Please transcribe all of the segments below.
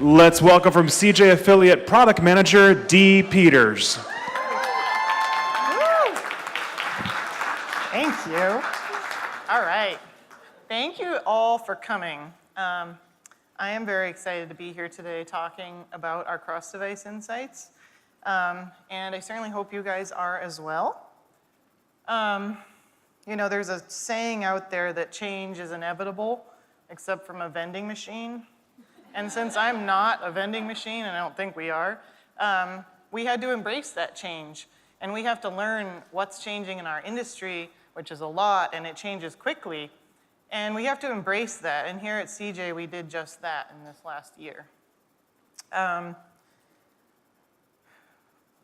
Let's welcome from CJ Affiliate Product Manager, Dee Peters. Thank you. All right. Thank you all for coming. I am very excited to be here today talking about our CrossDevice Insights. And I certainly hope you guys are as well. You know, there's a saying out there that change is inevitable, except from a vending machine. And since I'm not a vending machine, and I don't think we are, we had to embrace that change. And we have to learn what's changing in our industry, which is a lot, and it changes quickly. And we have to embrace that. And here at CJ, we did just that in this last year.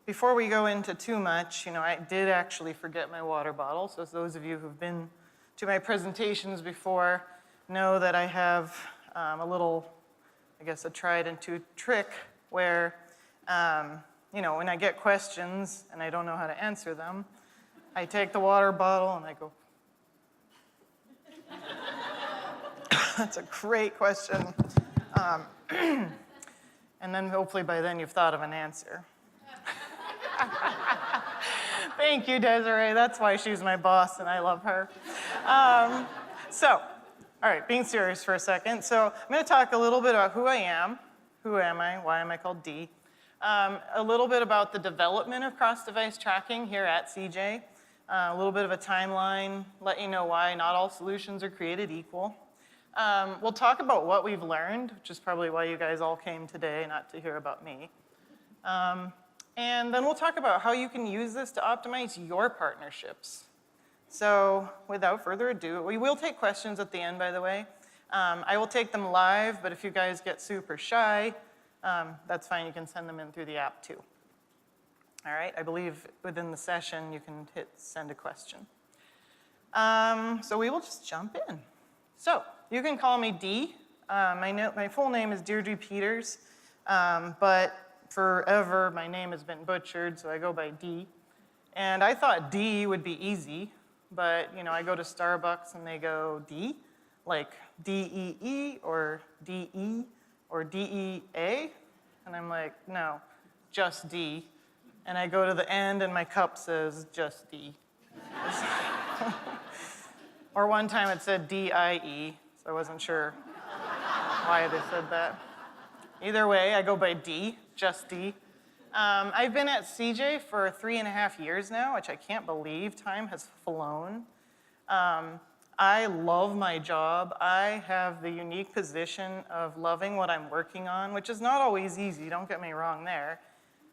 Before we go into too much, you know, I did actually forget my water bottle. So those of you who've been to my presentations before know that I have a little, I guess, a tried and true trick where, you know, when I get questions and I don't know how to answer them, I take the water bottle and I go, that's a great question. And then hopefully by then you've thought of an answer. Thank you, Desiree. That's why she's my boss and I love her. All right, being serious for a second. So I'm going to talk a little bit about who I am, who am I, why am I called Dee, a little bit about the development of cross-device tracking here at CJ, a little bit of a timeline, let you know why not all solutions are created equal. We'll talk about what we've learned, which is probably why you guys all came today, not to hear about me. And then we'll talk about how you can use this to optimize your partnerships. So without further ado, we will take questions at the end, by the way. I will take them live, but if you guys get super shy, that's fine. You can send them in through the app too. All right, I believe within the session you can hit send a question. So we will just jump in. So you can call me Dee. My full name is Deirdre Peters, but forever my name has been butchered, so I go by Dee. And I thought D would be easy, but you know, I go to Starbucks and they go D, like D-E-E or D-E or D-E-A, and I'm like, no, just D. And I go to the end and my cup says just D. Or one time it said D-I-E, so I wasn't sure why they said that. Either way, I go by D, just D. I've been at CJ for 3.5 years now, which I can't believe. Time has flown. I love my job. I have the unique position of loving what I'm working on, which is not always easy, don't get me wrong there.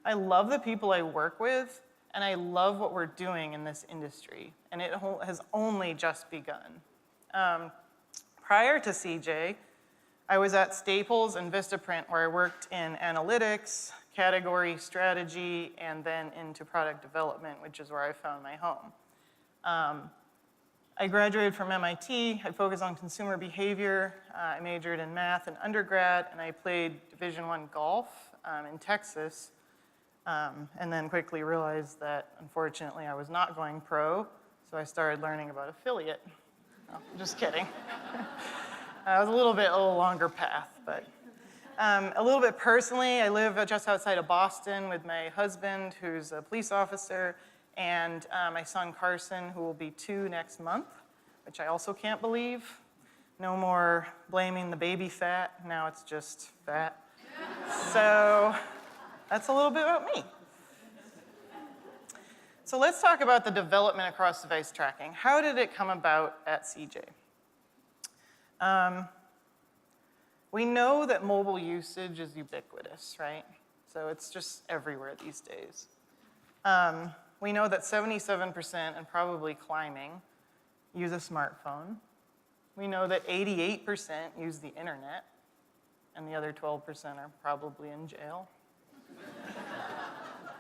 I love the people I work with, and I love what we're doing in this industry, and it has only just begun. Prior to CJ, I was at Staples and Vistaprint, where I worked in analytics, category strategy, and then into product development, which is where I found my home. I graduated from MIT. I focused on consumer behavior. I majored in math in undergrad, and I played Division I golf in Texas, and then quickly realized that, unfortunately, I was not going pro, so I started learning about affiliate. No, I'm just kidding. It was a little longer path, but a little bit personally, I live just outside of Boston with my husband, who's a police officer, and my son Carson, who will be 2 next month, which I also can't believe. No more blaming the baby fat, now it's just fat. So that's a little bit about me. So let's talk about the development of cross-device tracking. How did it come about at CJ? We know that mobile usage is ubiquitous, right? So it's just everywhere these days. We know that 77%, and probably climbing, use a smartphone. We know that 88% use the internet, and the other 12% are probably in jail.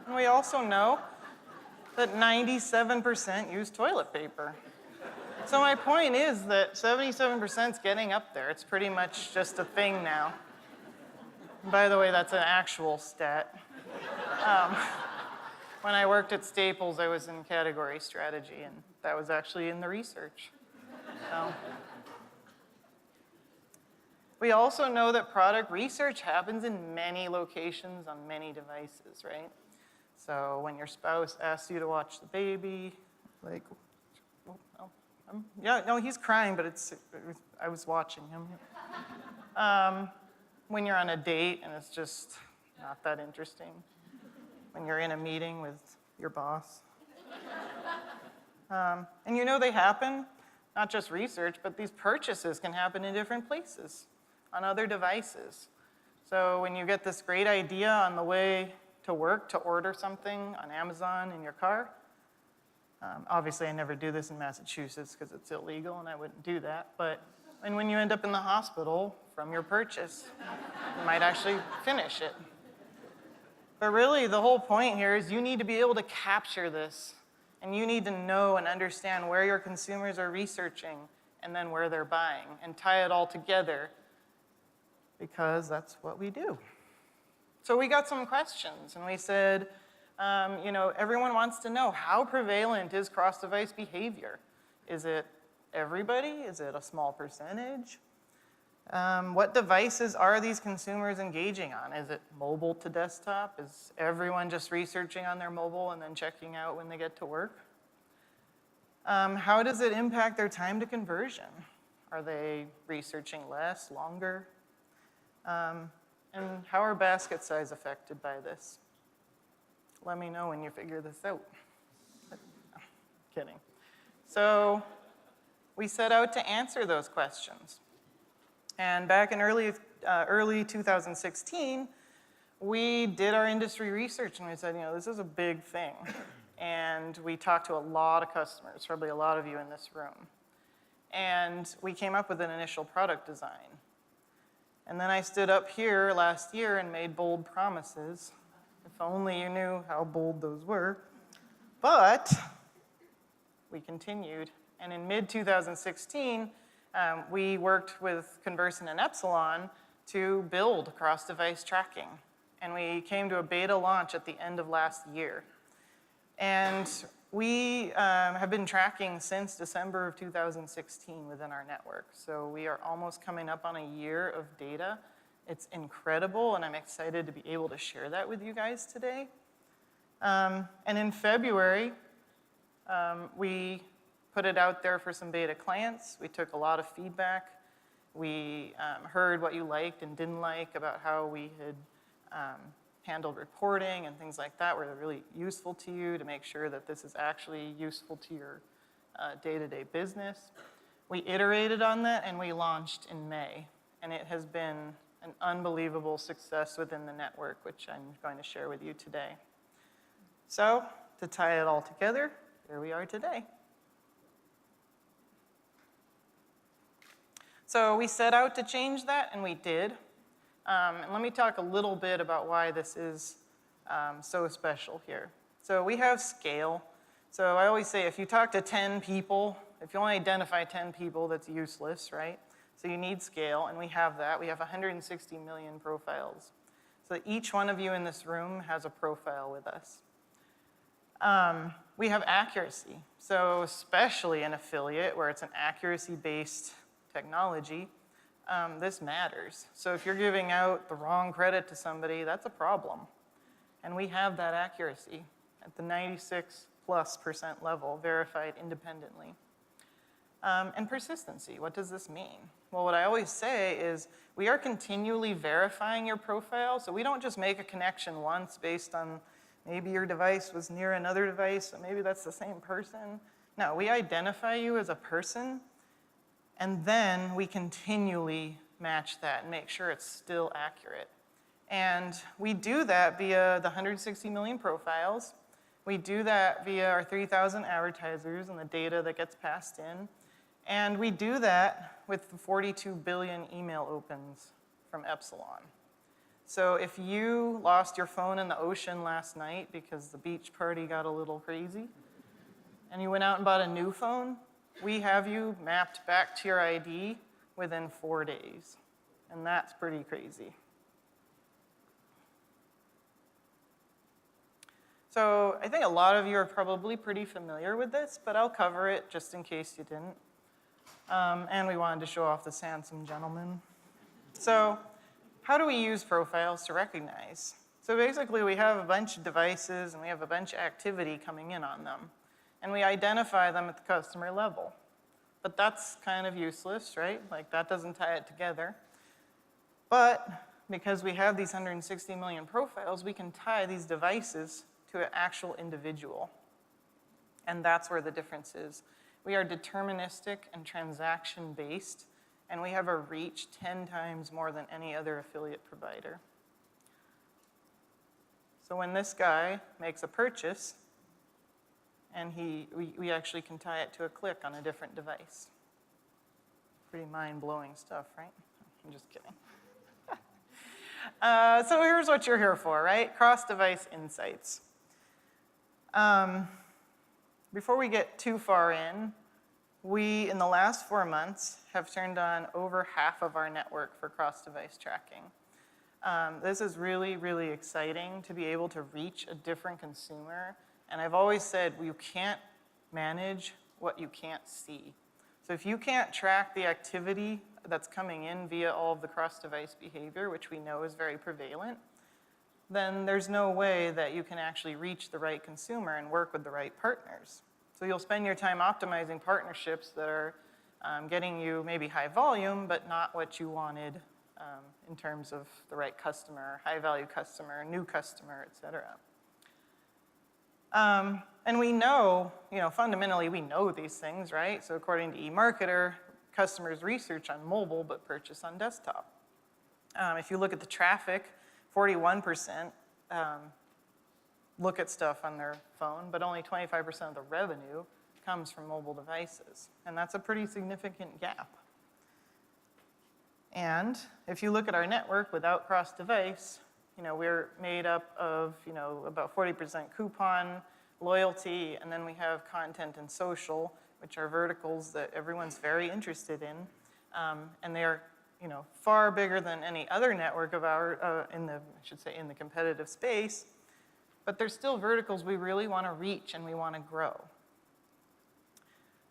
And we also know that 97% use toilet paper. So my point is that 77% is getting up there. It's pretty much just a thing now. By the way, that's an actual stat. When I worked at Staples, I was in category strategy, and that was actually in the research. So We also know that product research happens in many locations on many devices, right? So when your spouse asks you to watch the baby, like, oh, yeah, no, he's crying, but I was watching him. When you're on a date and it's just not that interesting. When you're in a meeting with your boss. And you know they happen, not just research, but these purchases can happen in different places, on other devices. So when you get this great idea on the way to work to order something on Amazon in your car, obviously I never do this in Massachusetts because it's illegal and I wouldn't do that, but and when you end up in the hospital from your purchase, you might actually finish it. But really, the whole point here is you need to be able to capture this, and you need to know and understand where your consumers are researching and then where they're buying, and tie it all together, because that's what we do. So we got some questions, and we said, everyone wants to know, how prevalent is cross-device behavior? Is it everybody? Is it a small percentage? What devices are these consumers engaging on? Is it mobile to desktop? Is everyone just researching on their mobile and then checking out when they get to work? How does it impact their time to conversion? Are they researching less, longer? And how are basket size affected by this? Let me know when you figure this out. No, kidding. So we set out to answer those questions. And back in early 2016, we did our industry research and we said, this is a big thing. And we talked to a lot of customers, probably a lot of you in this room. And we came up with an initial product design. And then I stood up here last year and made bold promises. If only you knew how bold those were. But we continued. And in mid-2016, we worked with Conversant and Epsilon to build cross-device tracking. And we came to a beta launch at the end of last year. And we have been tracking since December of 2016 within our network. So we are almost coming up on a year of data. It's incredible, and I'm excited to be able to share that with you guys today. And in February, we put it out there for some beta clients. We took a lot of feedback. We heard what you liked and didn't like about how we had handled reporting and things like that, were really useful to you to make sure that this is actually useful to your day-to-day business. We iterated on that and we launched in May. And it has been an unbelievable success within the network, which I'm going to share with you today. So to tie it all together, here we are today. So we set out to change that, and we did. And let me talk a little bit about why this is so special here. So we have scale. So I always say if you talk to 10 people, if you only identify 10 people, that's useless, right? So you need scale, and we have that. We have 160 million profiles. So each one of you in this room has a profile with us. We have accuracy. So especially an affiliate where it's an accuracy-based technology, this matters. So if you're giving out the wrong credit to somebody, that's a problem. And we have that accuracy at the 96+% level, verified independently. And persistency, what does this mean? Well, what I always say is we are continually verifying your profile, so we don't just make a connection once based on maybe your device was near another device, so maybe that's the same person. No, we identify you as a person, and then we continually match that and make sure it's still accurate. And we do that via the 160 million profiles. We do that via our 3,000 advertisers and the data that gets passed in. And we do that with the 42 billion email opens from Epsilon. So if you lost your phone in the ocean last night because the beach party got a little crazy, and you went out and bought a new phone, we have you mapped back to your ID within 4 days. And that's pretty crazy. So I think a lot of you are probably pretty familiar with this, but I'll cover it just in case you didn't. And we wanted to show off this handsome gentleman. So how do we use profiles to recognize? So basically, we have a bunch of devices, and we have a bunch of activity coming in on them. And we identify them at the customer level. But that's kind of useless, right? Like, that doesn't tie it together. But because we have these 160 million profiles, we can tie these devices to an actual individual. And that's where the difference is. We are deterministic and transaction-based, and we have a reach 10 times more than any other affiliate provider. So when this guy makes a purchase, and we actually can tie it to a click on a different device. Pretty mind-blowing stuff, right? I'm just kidding. So here's what you're here for, right? CrossDevice Insights. Before we get too far in the last 4 months, have turned on over half of our network for cross-device tracking. This is really, really exciting to be able to reach a different consumer. And I've always said, you can't manage what you can't see. So if you can't track the activity that's coming in via all of the cross-device behavior, which we know is very prevalent, then there's no way that you can actually reach the right consumer and work with the right partners. So you'll spend your time optimizing partnerships that are getting you maybe high volume, but not what you wanted in terms of the right customer, high-value customer, new customer, et cetera. And we know, fundamentally we know these things, right? So according to eMarketer, customers research on mobile but purchase on desktop. If you look at the traffic, 41% look at stuff on their phone, but only 25% of the revenue comes from mobile devices. And that's a pretty significant gap. And if you look at our network without cross-device, we're made up of, about 40% coupon, loyalty, and then we have content and social, which are verticals that everyone's very interested in. And they're, far bigger than any other network of in the competitive space. But they're still verticals we really want to reach and we want to grow.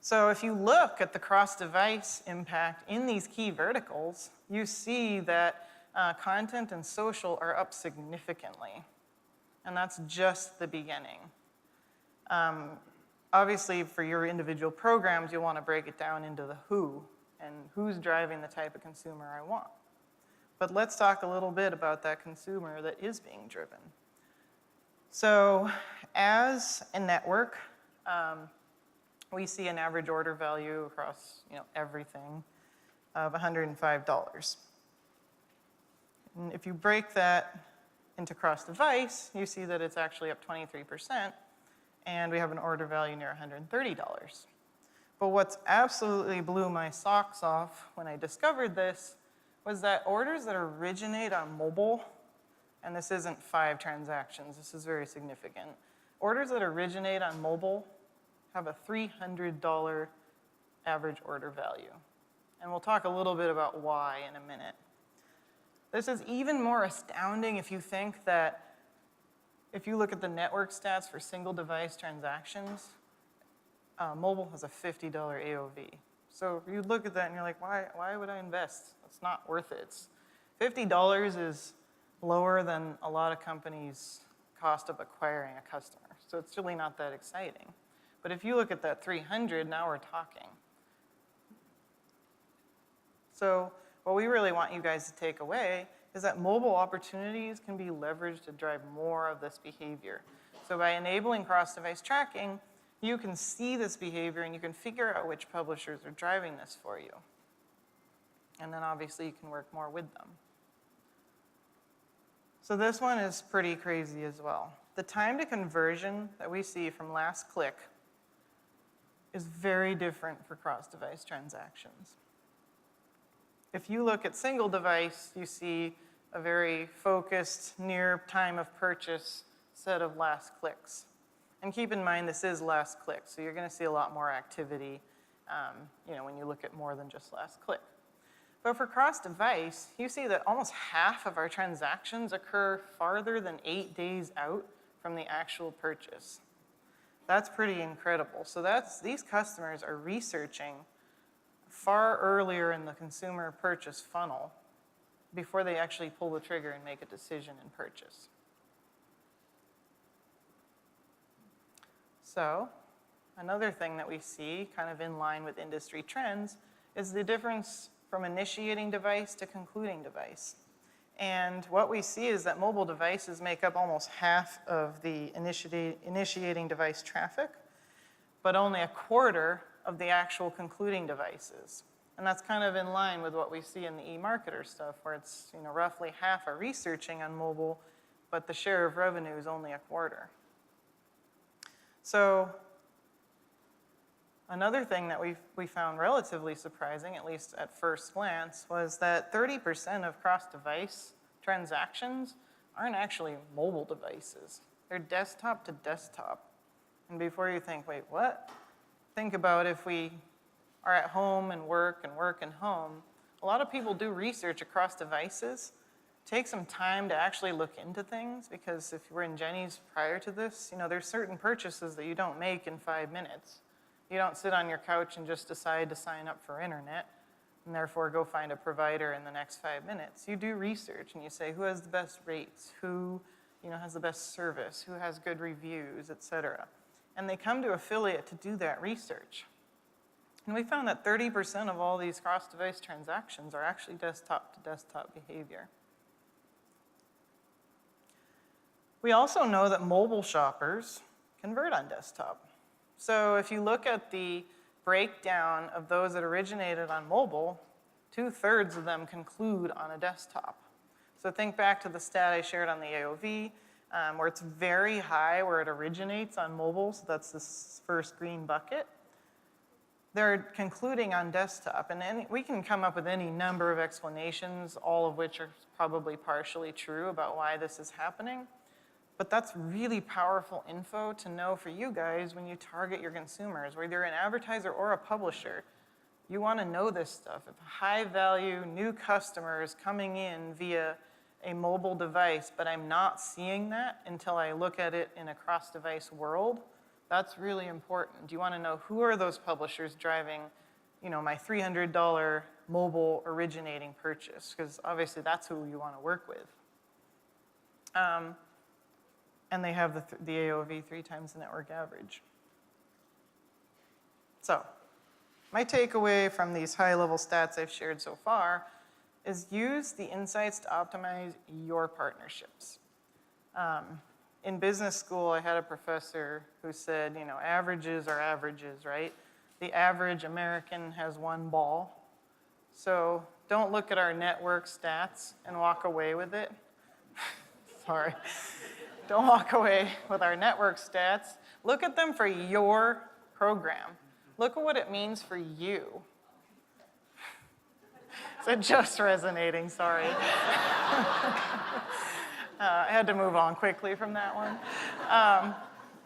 So if you look at the cross-device impact in these key verticals, you see that content and social are up significantly. And that's just the beginning. Obviously, for your individual programs, you'll want to break it down into the who and who's driving the type of consumer I want. But let's talk a little bit about that consumer that is being driven. So as a network, we see an average order value across everything of $105. And if you break that into cross-device, you see that it's actually up 23%, and we have an order value near $130. But what's absolutely blew my socks off when I discovered this was that orders that originate on mobile, and this isn't 5 transactions, this is very significant. Orders that originate on mobile have a $300 average order value. And we'll talk a little bit about why in a minute. This is even more astounding if you think that if you look at the network stats for single device transactions, mobile has a $50 AOV. So you look at that and you're like, why would I invest? It's not worth it. $50 is lower than a lot of companies' cost of acquiring a customer. So it's really not that exciting. But if you look at that 300, now we're talking. So what we really want you guys to take away is that mobile opportunities can be leveraged to drive more of this behavior. So by enabling cross-device tracking, you can see this behavior and you can figure out which publishers are driving this for you. And then obviously you can work more with them. So this one is pretty crazy as well. The time to conversion that we see from last click is very different for cross-device transactions. If you look at single device, you see a very focused, near time of purchase set of last clicks. And keep in mind, this is last click, so you're gonna see a lot more activity when you look at more than just last click. But for cross-device, you see that almost half of our transactions occur farther than 8 days out from the actual purchase. That's pretty incredible. So these customers are researching far earlier in the consumer purchase funnel before they actually pull the trigger and make a decision and purchase. So another thing that we see kind of in line with industry trends is the difference from initiating device to concluding device. And what we see is that mobile devices make up almost half of the initiating device traffic, but only a quarter of the actual concluding devices. And that's kind of in line with what we see in the e-marketer stuff, where it's roughly half are researching on mobile, but the share of revenue is only a quarter. So another thing that we found relatively surprising, at least at first glance, was that 30% of cross-device transactions aren't actually mobile devices. They're desktop to desktop. And before you think, wait, what? Think about if we are at home and work and home. A lot of people do research across devices. Take some time to actually look into things, because if you were in Jenny's prior to this, there's certain purchases that you don't make in 5 minutes. You don't sit on your couch and just decide to sign up for internet and therefore go find a provider in the next 5 minutes. You do research and you say, who has the best rates? Who has the best service? Who has good reviews, et cetera. And they come to affiliate to do that research. And we found that 30% of all these cross-device transactions are actually desktop-to-desktop behavior. We also know that mobile shoppers convert on desktop. So if you look at the breakdown of those that originated on mobile, 2/3 of them conclude on a desktop. So think back to the stat I shared on the AOV, where it's very high where it originates on mobile, so that's this first green bucket. They're concluding on desktop, and we can come up with any number of explanations, all of which are probably partially true about why this is happening. But that's really powerful info to know for you guys when you target your consumers, whether you're an advertiser or a publisher. You want to know this stuff. If a high-value new customer is coming in via a mobile device, but I'm not seeing that until I look at it in a cross-device world, that's really important. You want to know who are those publishers driving, my $300 mobile originating purchase, because obviously that's who you want to work with. And they have the AOV 3 times the network average. So my takeaway from these high-level stats I've shared so far is use the insights to optimize your partnerships. In business school, I had a professor who said, averages are averages, right? The average American has 1 ball. So don't look at our network stats and walk away with it. Sorry. Don't walk away with our network stats. Look at them for your program. Look at what it means for you. Is it just resonating? Sorry. I had to move on quickly from that one.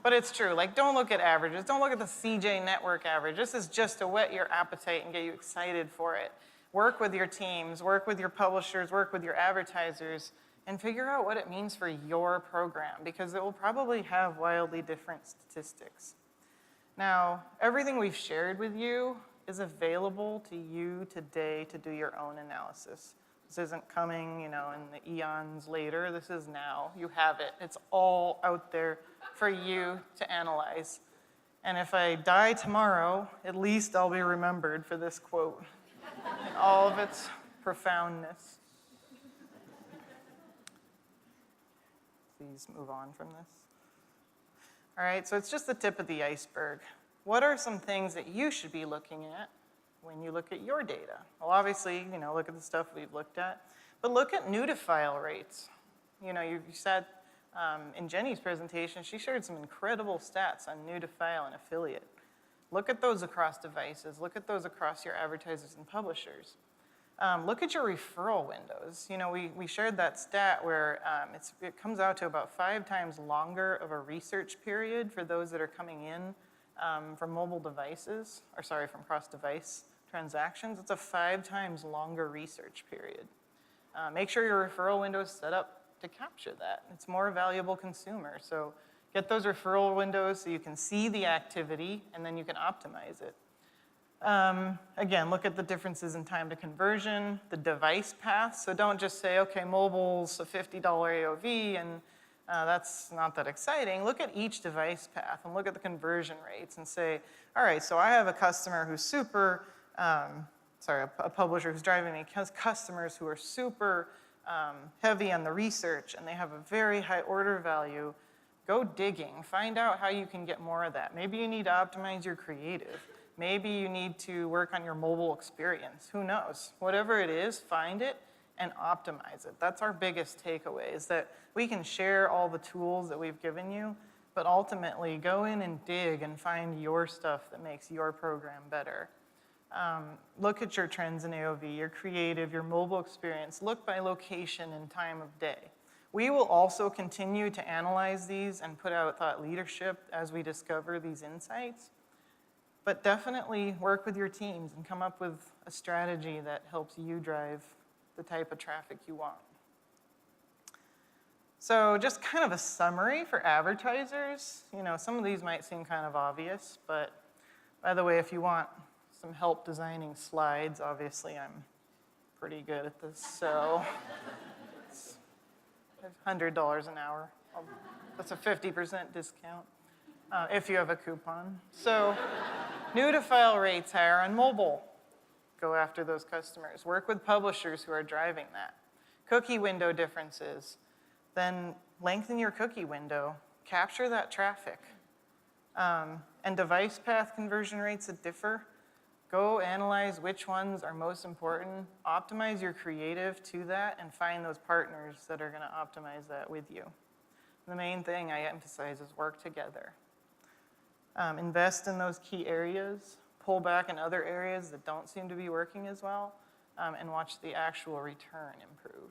But it's true. Don't look at averages. Don't look at the CJ network average. This is just to whet your appetite and get you excited for it. Work with your teams, work with your publishers, work with your advertisers, and figure out what it means for your program, because it will probably have wildly different statistics. Now, everything we've shared with you is available to you today to do your own analysis. This isn't coming, in the eons later. This is now. You have it. It's all out there for you to analyze. And if I die tomorrow, at least I'll be remembered for this quote in all of its profoundness. Please move on from this. All right, so it's just the tip of the iceberg. What are some things that you should be looking at when you look at your data? Well, obviously, look at the stuff we've looked at, but look at new-to-file rates. You said in Jenny's presentation, she shared some incredible stats on new-to-file and affiliate. Look at those across devices. Look at those across your advertisers and publishers. Look at your referral windows. We shared that stat where it comes out to about 5 times longer of a research period for those that are coming in from mobile devices, from cross-device transactions. It's a 5 times longer research period. Make sure your referral window is set up to capture that. It's more valuable consumer. So get those referral windows so you can see the activity and then you can optimize it. Again, look at the differences in time to conversion, the device path. So don't just say, okay, mobile's a $50 AOV and that's not that exciting. Look at each device path and look at the conversion rates and say, all right, so I have a customer who's super, a publisher who's driving me has customers who are super heavy on the research and they have a very high order value. Go digging, find out how you can get more of that. Maybe you need to optimize your creative. Maybe you need to work on your mobile experience. Who knows? Whatever it is, find it and optimize it. That's our biggest takeaway, is that we can share all the tools that we've given you, but ultimately go in and dig and find your stuff that makes your program better. Look at your trends in AOV, your creative, your mobile experience. Look by location and time of day. We will also continue to analyze these and put out thought leadership as we discover these insights. But definitely work with your teams and come up with a strategy that helps you drive the type of traffic you want. So just kind of a summary for advertisers. You know, some of these might seem kind of obvious, but by the way, if you want some help designing slides, obviously I'm pretty good at this, so it's $100 an hour. That's a 50% discount. If you have a coupon. So new to file rates higher on mobile. Go after those customers. Work with publishers who are driving that. Cookie window differences. Then lengthen your cookie window. Capture that traffic. And device path conversion rates that differ. Go analyze which ones are most important. Optimize your creative to that and find those partners that are going to optimize that with you. The main thing I emphasize is work together. Invest in those key areas, pull back in other areas that don't seem to be working as well, and watch the actual return improve.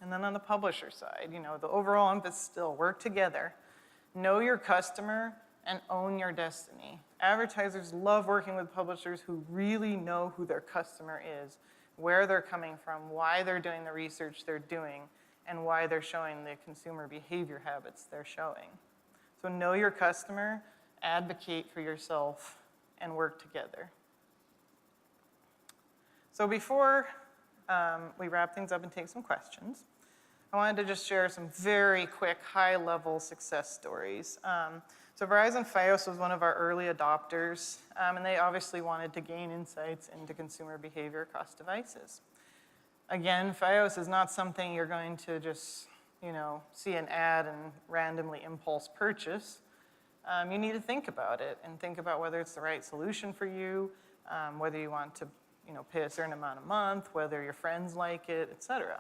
And then on the publisher side, you know, the overall emphasis still, work together. Know your customer and own your destiny. Advertisers love working with publishers who really know who their customer is, where they're coming from, why they're doing the research they're doing, and why they're showing the consumer behavior habits they're showing. So know your customer, advocate for yourself, and work together. So before we wrap things up and take some questions, I wanted to just share some very quick, high-level success stories. So Verizon FiOS was one of our early adopters, and they obviously wanted to gain insights into consumer behavior across devices. Again, FiOS is not something you're going to just see an ad and randomly impulse purchase. You need to think about it and think about whether it's the right solution for you, whether you want to pay a certain amount a month, whether your friends like it, etc.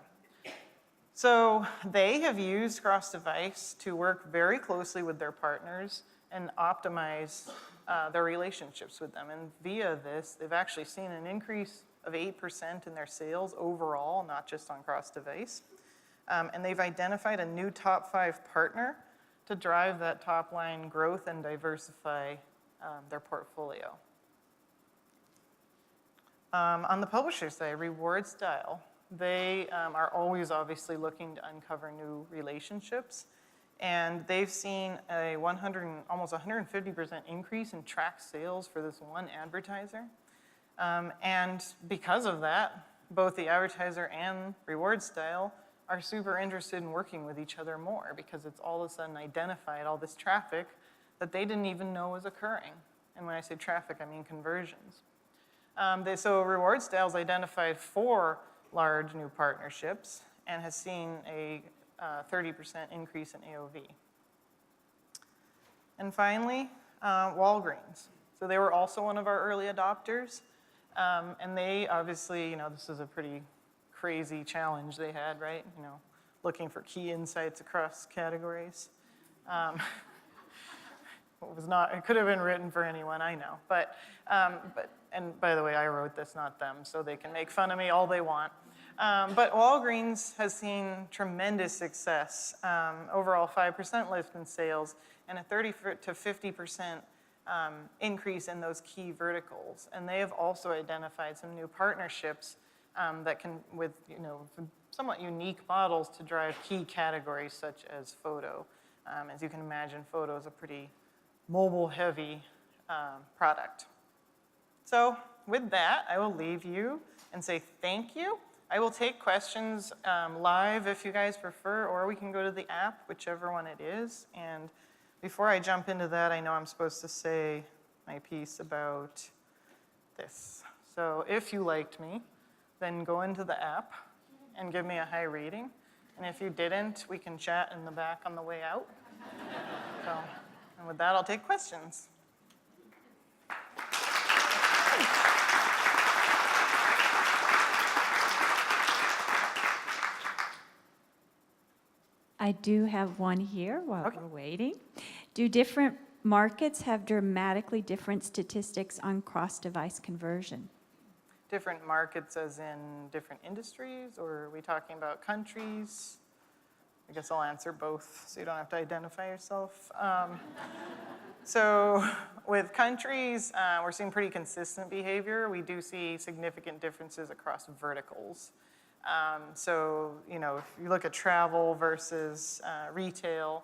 So they have used CrossDevice to work very closely with their partners and optimize their relationships with them. And via this, they've actually seen an increase of 8% in their sales overall, not just on CrossDevice. And they've identified a new top 5 partner to drive that top line growth and diversify their portfolio. On the publisher side, RewardStyle, they are always obviously looking to uncover new relationships. And they've seen a almost 150% increase in tracked sales for this one advertiser. And because of that, both the advertiser and RewardStyle are super interested in working with each other more because it's all of a sudden identified all this traffic that they didn't even know was occurring. And when I say traffic, I mean conversions. So RewardStyle's identified 4 large new partnerships and has seen a 30% increase in AOV. And finally, Walgreens. So they were also one of our early adopters. And they obviously, this is a pretty crazy challenge they had, right? Looking for key insights across categories. It could have been written for anyone, I know. And by the way, I wrote this, not them, so they can make fun of me all they want. But Walgreens has seen tremendous success, overall 5% lift in sales, and a 30 to 50% increase in those key verticals. And they have also identified some new partnerships that can, with somewhat unique models to drive key categories such as photo. As you can imagine, photo is a pretty mobile-heavy product. So with that, I will leave you and say thank you. I will take questions live if you guys prefer, or we can go to the app, whichever one it is. And before I jump into that, I know I'm supposed to say my piece about this. So if you liked me, then go into the app and give me a high rating. And if you didn't, we can chat in the back on the way out. So, and with that, I'll take questions. I do have one here while Okay. we're waiting. Do different markets have dramatically different statistics on cross-device conversion? Different markets as in different industries, or are we talking about countries? I guess I'll answer both so you don't have to identify yourself. So with countries, we're seeing pretty consistent behavior. We do see significant differences across verticals. So, if you look at travel versus retail,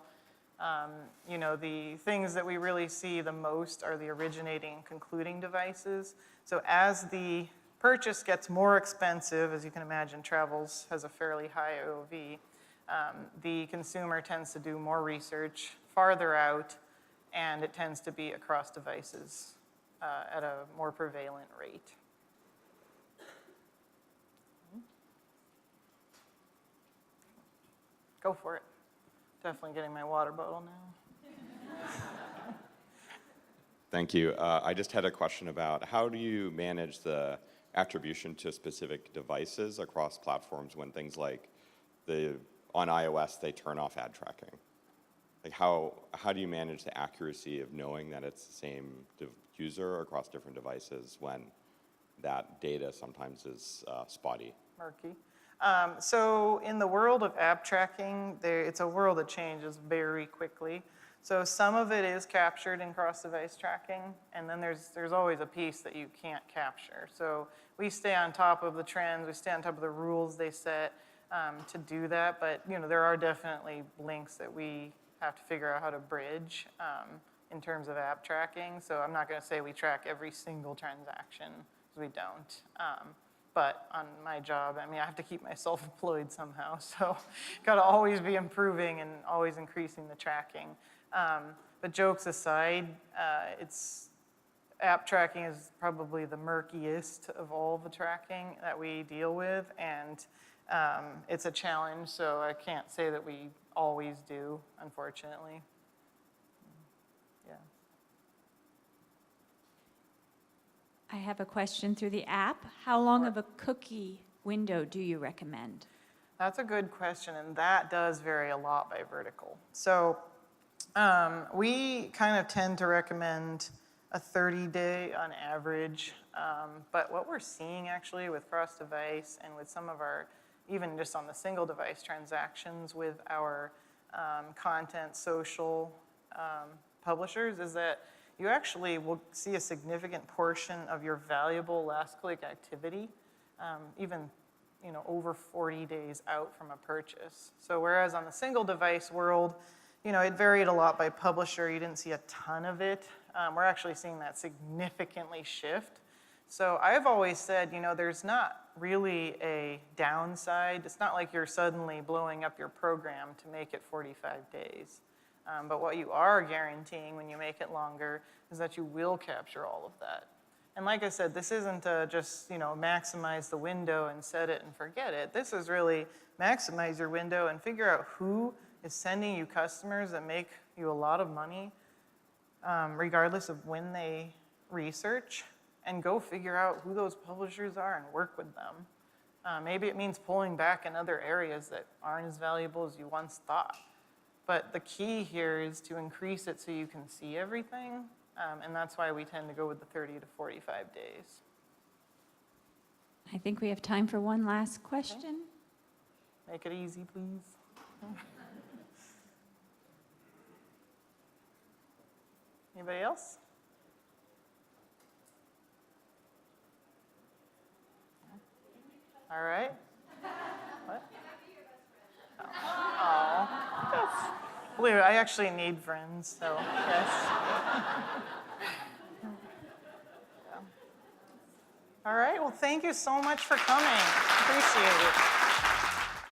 the things that we really see the most are the originating and concluding devices. So as the purchase gets more expensive, as you can imagine, travels has a fairly high AOV, the consumer tends to do more research farther out, and it tends to be across devices at a more prevalent rate. Go for it. Definitely getting my water bottle now. Thank you. I just had a question about how do you manage the attribution to specific devices across platforms when things like on iOS, they turn off ad tracking? Like how do you manage the accuracy of knowing that it's the same user across different devices when that data sometimes is spotty? Murky. So in the world of app tracking, it's a world that changes very quickly. So some of it is captured in cross-device tracking, and then there's always a piece that you can't capture. So we stay on top of the trends, we stay on top of the rules they set to do that, but there are definitely links that we have to figure out how to bridge in terms of app tracking. So I'm not going to say we track every single transaction, because we don't. But on my job, I have to keep myself employed somehow. So got to always be improving and always increasing the tracking. But jokes aside, app tracking is probably the murkiest of all the tracking that we deal with. And it's a challenge, so I can't say that we always do, unfortunately. Yeah. I have a question through the app. How long of a cookie window do you recommend? That's a good question, and that does vary a lot by vertical. So we kind of tend to recommend a 30-day on average, but what we're seeing actually with cross-device and with some of our, even just on the single-device transactions with our content social publishers, is that you actually will see a significant portion of your valuable last-click activity, even over 40 days out from a purchase. So whereas on the single-device world, it varied a lot by publisher. You didn't see a ton of it. We're actually seeing that significantly shift. So I've always said, there's not really a downside. It's not like you're suddenly blowing up your program to make it 45 days. But what you are guaranteeing when you make it longer is that you will capture all of that. And like I said, this isn't just maximize the window and set it and forget it. This is really maximize your window and figure out who is sending you customers that make you a lot of money, regardless of when they research, and go figure out who those publishers are and work with them. Maybe it means pulling back in other areas that aren't as valuable as you once thought. But the key here is to increase it so you can see everything, and that's why we tend to go with the 30 to 45 days. I think we have time for one last question. Make it easy, please. Anybody else? All right. What? Oh, yes. Believe it, I actually need friends, so yes. Yeah. All right, well, thank you so much for coming. Appreciate it.